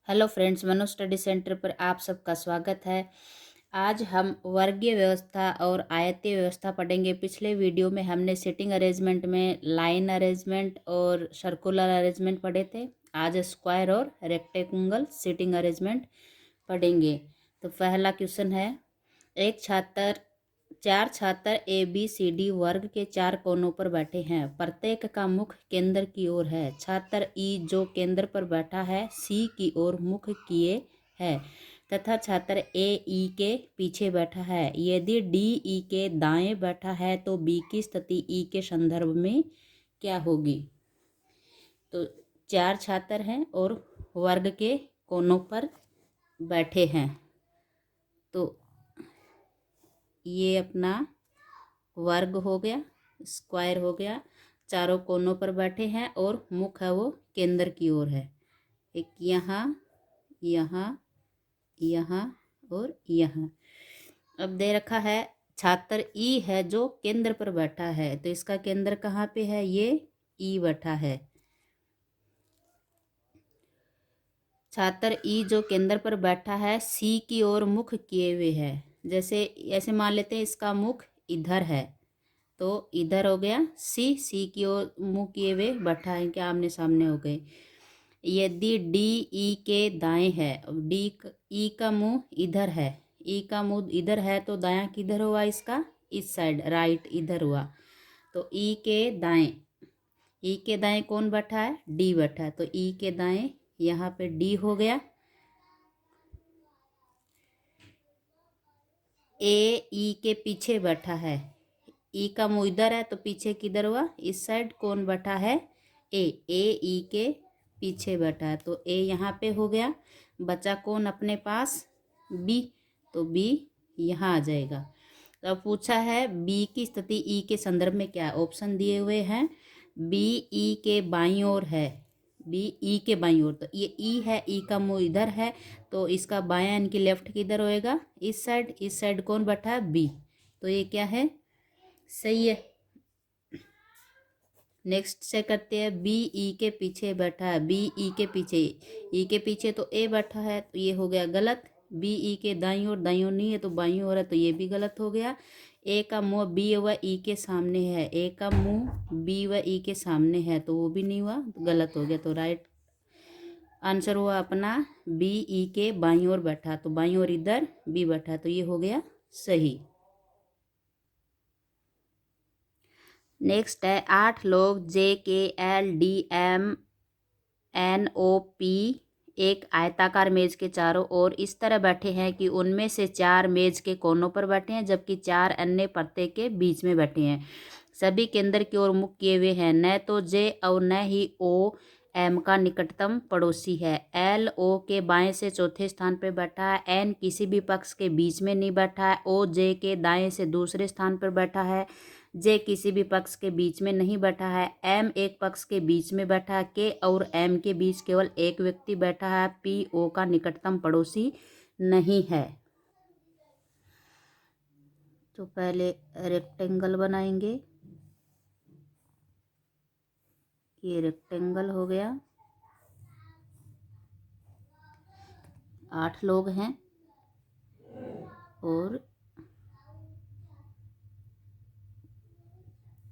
Hello friends, Manu study centre पर आप सबका स्वागत है। आज हम वर्गीय व्यवस्था और आयतीय व्यवस्था पढ़ेंगे। पिछले वीडियो में हमने सिटिंग अरेंजमेंट में लाइन अरेंजमेंट और सर्कुलर अरेंजमेंट पढ़े थे। आज स्क्वायर और रेक्टेंगल सिटिंग अरेंजमेंट पढ़ेंगे। तो पहला क्वेश्चन है, चार छात्र ABCD वर्ग के चार कोनों पर बैठे हैं। प्रत्येक का मुख केंद्र की ओर है। छात्र E जो केंद्र पर बैठा है C की ओर मुख किए है तथा छात्र A E के पीछे बैठा है। यदि D E के दाएं बैठा है तो B की स्थिति E के संदर्भ में क्या होगी? तो चार छात्र हैं और वर्ग के कोनों पर बैठे हैं। तो ये अपना वर्ग हो गया, स्क्वायर हो गया। चारों कोनों पर बैठे हैं और मुख है वो केंद्र की ओर है। एक यहाँ, यहाँ, यहाँ और यहाँ। अब दे रखा है छात्र E है जो केंद्र पर बैठा है, तो इसका केंद्र कहाँ पे है? ये E बैठा है। छात्र E जो केंद्र पर बैठा है C की ओर मुख किए हुए है। जैसे ऐसे मान लेते हैं इसका मुख इधर है, तो इधर हो गया C की ओर मुंह किए हुए बैठा है, क्या आमने सामने हो गए। यदि D E के दाएं है, E का मुंह इधर है, E का मुंह इधर है तो दायां किधर हुआ इसका? इस साइड, राइट इधर हुआ। तो E के दाएं कौन बैठा है? D बैठा है। तो E के दाएं यहाँ पे D हो गया। A E के पीछे बैठा है। E का मुंह इधर है तो पीछे किधर हुआ? इस साइड। कौन बैठा है? A E के पीछे बैठा है, तो A यहाँ पे हो गया। बचा कौन अपने पास? B, तो B यहाँ आ जाएगा। तो अब पूछा है B की स्थिति E के संदर्भ में क्या है? ऑप्शन दिए हुए हैं। B E के बाईं ओर है, B E के बाईं ओर, तो ये E है, E का मुंह इधर है तो इसका बायां यानी कि लेफ्ट किधर होएगा? इस साइड। इस साइड कौन बैठा है? B, तो ये क्या है? सही है। नेक्स्ट से करते हैं, B E के पीछे बैठा है। B E के पीछे, E के पीछे तो A बैठा है, तो ये हो गया गलत। B E के दाईं ओर, दाईं ओर नहीं है तो बाईं ओर है, तो ये भी गलत हो गया। A का मुंह B व E के सामने है, A का मुंह B व E के सामने है, तो वो भी नहीं हुआ, तो गलत हो गया। तो राइट आंसर हुआ अपना B E के बाईं ओर बैठा, तो बाईं ओर इधर B बैठा, तो ये हो गया सही। नेक्स्ट है, 8 लोग JKLDMNOP एक आयताकार मेज के चारों ओर इस तरह बैठे हैं कि उनमें से 4 मेज के कोनों पर बैठे हैं जबकि 4 अन्य प्रत्येक के बीच में बैठे हैं। सभी केंद्र की ओर मुख किए हुए हैं। न तो J और न ही O M का निकटतम पड़ोसी है। L O के बाएं से चौथे स्थान पर बैठा है। N किसी भी पक्ष के बीच में नहीं बैठा है। O J के दाएं से दूसरे स्थान पर बैठा है। J किसी भी पक्ष के बीच में नहीं बैठा है। M एक पक्ष के बीच में बैठा है। K और M के बीच केवल एक व्यक्ति बैठा है। P O का निकटतम पड़ोसी नहीं है। तो पहले रेक्टेंगल बनाएंगे। ये रेक्टेंगल हो गया। 8 लोग हैं और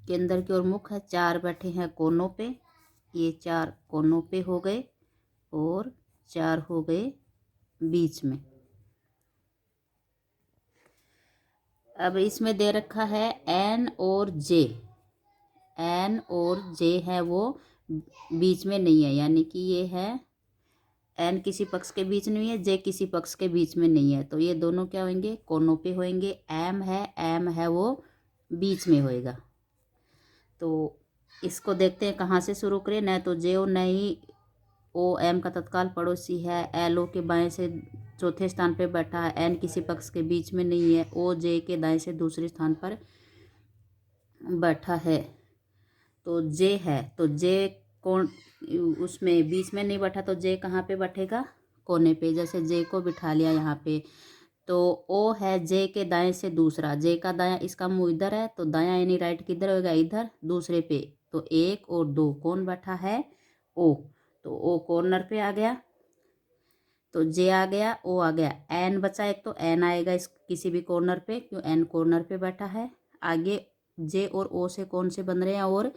केंद्र की ओर मुख है। 4 बैठे हैं कोनों पे, ये 4 कोनों पे हो गए और 4 हो गए बीच में। अब इसमें दे रखा है N और J है वो बीच में नहीं है, यानी कि ये है N किसी पक्ष के बीच नहीं है, J किसी पक्ष के बीच में नहीं है, तो ये दोनों क्या होंगे? कोनों पे होंगे। M है वो बीच में होएगा। तो इसको देखते हैं कहाँ से शुरू करें। न तो J और न ही O M का तत्काल पड़ोसी है। L O के बाएं से चौथे स्थान पे बैठा है। N किसी पक्ष के बीच में नहीं है। O J के दाएं से दूसरे स्थान पर बैठा है। तो J है, तो J कौन उसमें बीच में नहीं बैठा, तो J कहाँ पे बैठेगा? कोने पे। जैसे J को बिठा लिया यहाँ पे, तो O है J के दाएं से दूसरा। J का दायां, इसका मुंह इधर है तो दायां यानी राइट किधर होगा? इधर, दूसरे पे। तो 1 और 2 कौन बैठा है? O, तो O कॉर्नर पे आ गया। तो जे आ गया, ओ आ गया, एन बचा एक, तो एन आएगा इस किसी भी कॉर्नर पे, क्यों एन कॉर्नर पे बैठा है। आगे जे और ओ से कौन से बन रहे हैं, और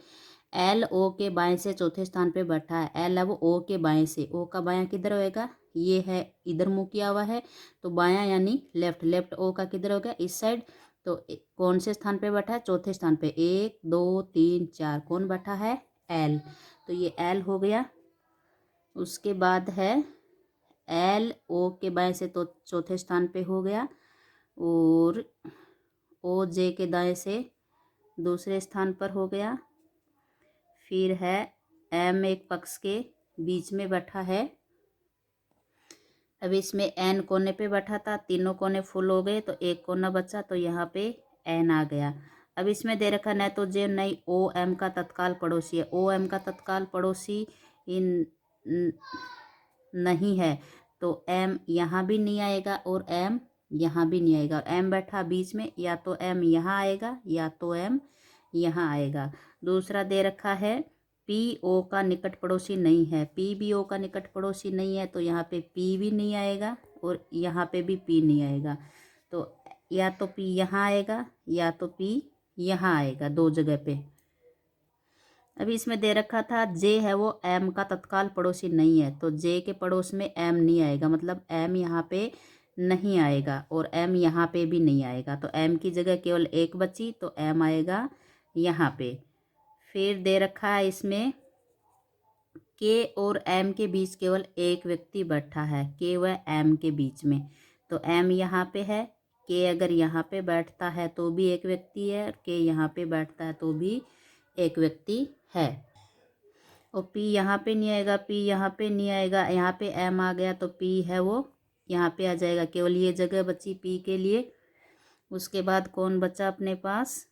एल ओ के बाएं से चौथे स्थान पे बैठा है। एल अब ओ के बाएं से, ओ का बायां किधर होएगा, ये है इधर मुंह किया हुआ है, तो बायां यानी लेफ्ट, लेफ्ट ओ का किधर हो गया, इस साइड। तो कौन से स्थान पे बैठा है, चौथे स्थान पे, 1 2 3 4, कौन बैठा है, एल। तो ये एल हो गया। उसके बाद है एल ओ के बाएं से तो चौथे स्थान पे हो गया, और ओ जे के दाएं से दूसरे स्थान पर हो गया। फिर है एम एक पक्ष के बीच में बैठा है। अब इसमें एन कोने पे बैठा था, तीनों कोने फुल हो गए, तो एक कोना बचा, तो यहाँ पे एन आ गया। अब इसमें दे रखा न तो जे नहीं ओ एम का तत्काल पड़ोसी है, ओ एम का तत्काल पड़ोसी इन नहीं है, तो एम यहाँ भी नहीं आएगा और एम यहाँ भी नहीं आएगा। एम बैठा बीच में, या तो एम यहाँ आएगा या तो एम यहाँ आएगा। दूसरा दे रखा है पी ओ का निकट पड़ोसी नहीं है, पी भी ओ का निकट पड़ोसी नहीं है, तो यहाँ पे पी भी नहीं आएगा और यहाँ पे भी पी नहीं आएगा। तो या तो पी यहाँ आएगा या तो पी यहाँ आएगा, दो जगह पे। अभी इसमें दे रखा था जे है वो एम का तत्काल पड़ोसी नहीं है, तो जे के पड़ोस में एम नहीं आएगा, मतलब एम यहाँ पे नहीं आएगा और एम यहाँ पे भी नहीं आएगा। तो एम की जगह केवल एक बची, तो एम आएगा यहाँ पे। फिर दे रखा है इसमें के और एम के बीच केवल एक व्यक्ति बैठा है, के व एम के बीच में, तो एम यहाँ पे है, के अगर यहाँ पे बैठता है तो भी एक व्यक्ति है, और के यहाँ पे बैठता है तो भी एक व्यक्ति है। और पी यहाँ पे नहीं आएगा, पी यहाँ पे नहीं आएगा, यहाँ पे एम आ गया, तो पी है वो यहाँ पे आ जाएगा, केवल ये जगह बची पी के लिए। उसके बाद कौन बचा अपने पास,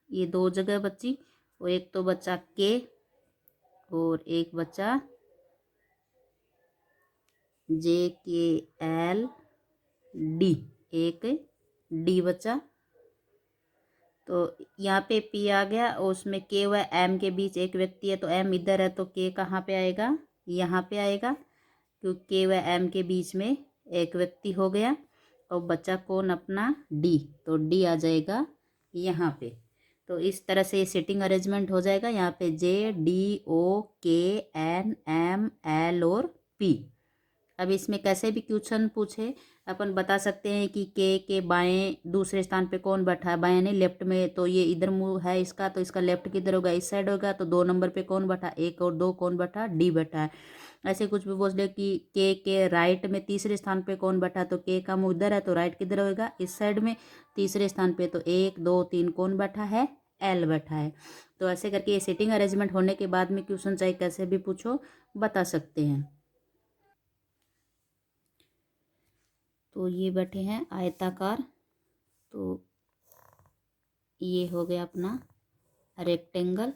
ये दो जगह बची, और एक तो बचा के और एक बचा जे के एल डी, एक डी बचा। तो यहाँ पे पी आ गया और उसमें के व एम के बीच एक व्यक्ति है, तो एम इधर है, तो के कहाँ पे आएगा, यहाँ पे आएगा, क्योंकि के व एम के बीच में एक व्यक्ति हो गया। और बचा कौन अपना डी, तो डी आ जाएगा यहाँ पे। तो इस तरह से ये सीटिंग अरेंजमेंट हो जाएगा। यहाँ पे जे डी ओ के एन एम एल और पी। अब इसमें कैसे भी क्वेश्चन पूछे अपन बता सकते हैं कि के बाएं दूसरे स्थान पे कौन बैठा है, बाएं नहीं लेफ्ट में, तो ये इधर मुंह है इसका, तो इसका लेफ्ट किधर होगा, इस साइड होगा। तो 2 नंबर पे कौन बैठा, 1 और 2 कौन बैठा, डी बैठा है। ऐसे कुछ भी बोल दे कि के राइट में तीसरे स्थान पे कौन बैठा, तो के का मुंह इधर है, तो राइट किधर होगा, इस साइड में। तीसरे स्थान पे तो 1 2 3 कौन बैठा है, एल बैठा है। तो ऐसे करके ये सीटिंग अरेंजमेंट होने के बाद में क्वेश्चन चाहे कैसे भी पूछो बता सकते हैं। तो ये बैठे हैं आयताकार, तो ये हो गया अपना रेक्टेंगल।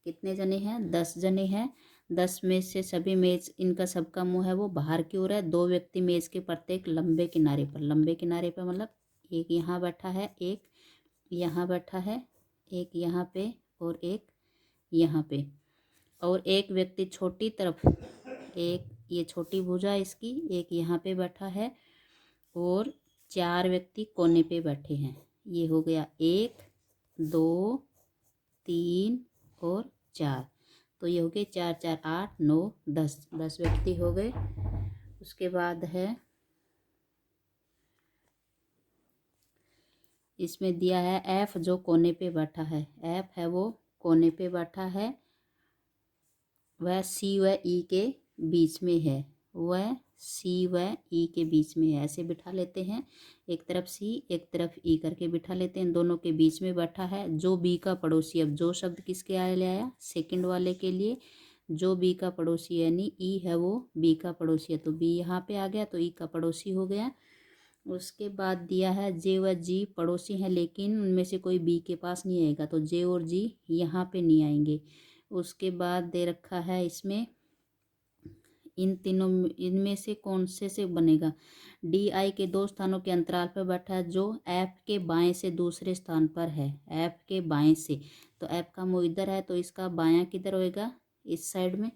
कितने जने हैं, 10 जने हैं। 10 में से सभी मेज इनका सबका मुंह है वो बाहर की ओर है। 2 व्यक्ति मेज के प्रत्येक लंबे किनारे पर, लंबे किनारे पर मतलब एक यहाँ बैठा है, एक यहाँ बैठा है, एक यहाँ पे और एक यहाँ पे। और एक व्यक्ति छोटी तरफ, एक ये छोटी भुजा इसकी, एक यहाँ पे बैठा है और 4 व्यक्ति कोने पे बैठे हैं। ये हो गया 1 2 3 और 4। तो ये हो गए 4 4 8 9 10, 10 व्यक्ति हो गए। उसके बाद है इसमें दिया है एफ जो कोने पे बैठा है, एफ है वो कोने पे बैठा है, वह सी व ई के बीच में है, वह सी व ई के बीच में है। ऐसे बिठा लेते हैं, एक तरफ सी एक तरफ ई करके बिठा लेते हैं, दोनों के बीच में बैठा है। जो बी का पड़ोसी, अब जो शब्द किसके आए ले आया, सेकंड वाले के लिए, जो बी का पड़ोसी यानी ई है वो बी का पड़ोसी है, तो बी यहाँ पे आ गया, तो ई का पड़ोसी हो गया। उसके बाद दिया है जे व जी पड़ोसी हैं लेकिन उनमें से कोई बी के पास नहीं आएगा, तो जे और जी यहाँ पे नहीं आएंगे। उसके बाद दे रखा है इसमें इन तीनों इनमें से कौन से बनेगा, डी आई के 2 स्थानों के अंतराल पर बैठा है जो एफ के बाएं से दूसरे स्थान पर है, एफ के बाएं से। तो एफ का मुंह इधर है, तो इसका बायां किधर होएगा, इस साइड में।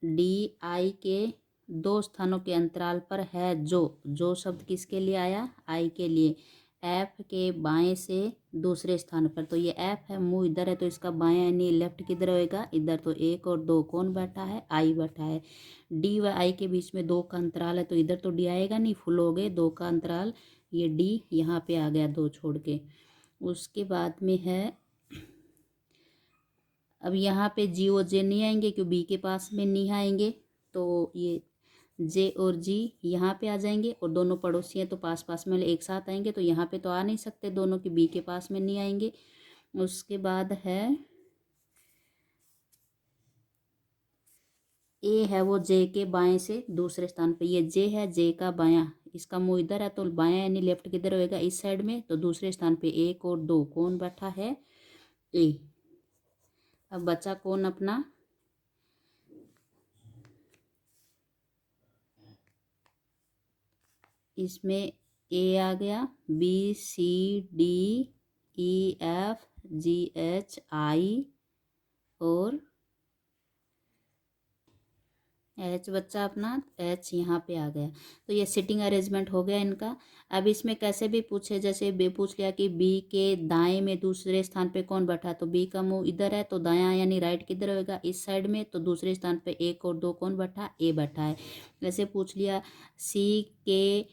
डी आई के 2 स्थानों के अंतराल पर है जो शब्द किसके लिए आया, आई के लिए। एफ के बाएं से दूसरे स्थान पर, तो ये एफ है, मुंह इधर है तो इसका बाएं यानी लेफ्ट किधर होएगा, इधर। तो 1 और 2 कौन बैठा है, आई बैठा है। डी व आई के बीच में 2 का अंतराल है तो इधर तो डी आएगा नहीं, फुल हो गए 2 का अंतराल, ये डी यहाँ पे आ गया 2 छोड़ के। उसके बाद में है, अब यहाँ पे जी और जे नहीं आएंगे क्यों, बी के पास में नहीं आएंगे, तो ये जे और जी यहाँ पे आ जाएंगे, और दोनों पड़ोसी हैं तो पास पास में एक साथ आएंगे, तो यहाँ पे तो आ नहीं सकते दोनों, की बी के पास में नहीं आएंगे। उसके बाद है ए है वो जे के बाएं से दूसरे स्थान पे, ये जे है, जे का बायां, इसका मुंह इधर है तो बायां यानी लेफ्ट किधर होएगा, इस साइड में। तो दूसरे स्थान पे 1 और 2 कौन बैठा है, ए। अब बचा कौन अपना, इसमें ए आ गया, B C D E F G H I और एच बच्चा अपना, एच यहाँ पे आ गया। तो ये सिटिंग अरेंजमेंट हो गया इनका। अब इसमें कैसे भी पूछे, जैसे बी पूछ लिया कि बी के दाएं में दूसरे स्थान पे कौन बैठा है, तो बी का मुंह इधर है तो दायां यानी राइट किधर होएगा, इस साइड में। तो दूसरे स्थान पे 1 और 2 कौन बैठा, ए बैठा है। जैसे पूछ लिया सी के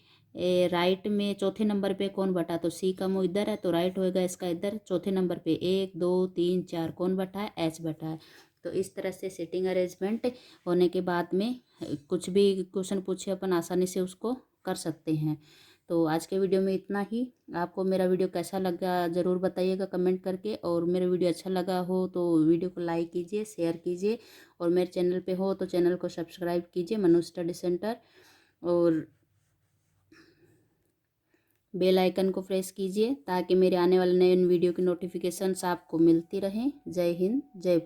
राइट में चौथे नंबर पे कौन बैठा, तो सी का मुंह इधर है तो राइट होएगा इसका इधर। चौथे नंबर पे 1 2 3 4 कौन बैठा है, एच बैठा है। तो इस तरह से सिटिंग अरेंजमेंट होने के बाद में कुछ भी क्वेश्चन पूछे अपन आसानी से उसको कर सकते हैं। तो आज के वीडियो में इतना ही। आपको मेरा वीडियो कैसा लगा ज़रूर बताइएगा कमेंट करके, और मेरा वीडियो अच्छा लगा हो तो वीडियो को लाइक कीजिए, शेयर कीजिए, और मेरे चैनल पे हो तो चैनल को सब्सक्राइब कीजिए, मनु स्टडी सेंटर, और बेल आइकन को प्रेस कीजिए ताकि मेरे आने वाले नए वीडियो की नोटिफिकेशंस आपको मिलती रहें। जय हिंद, जय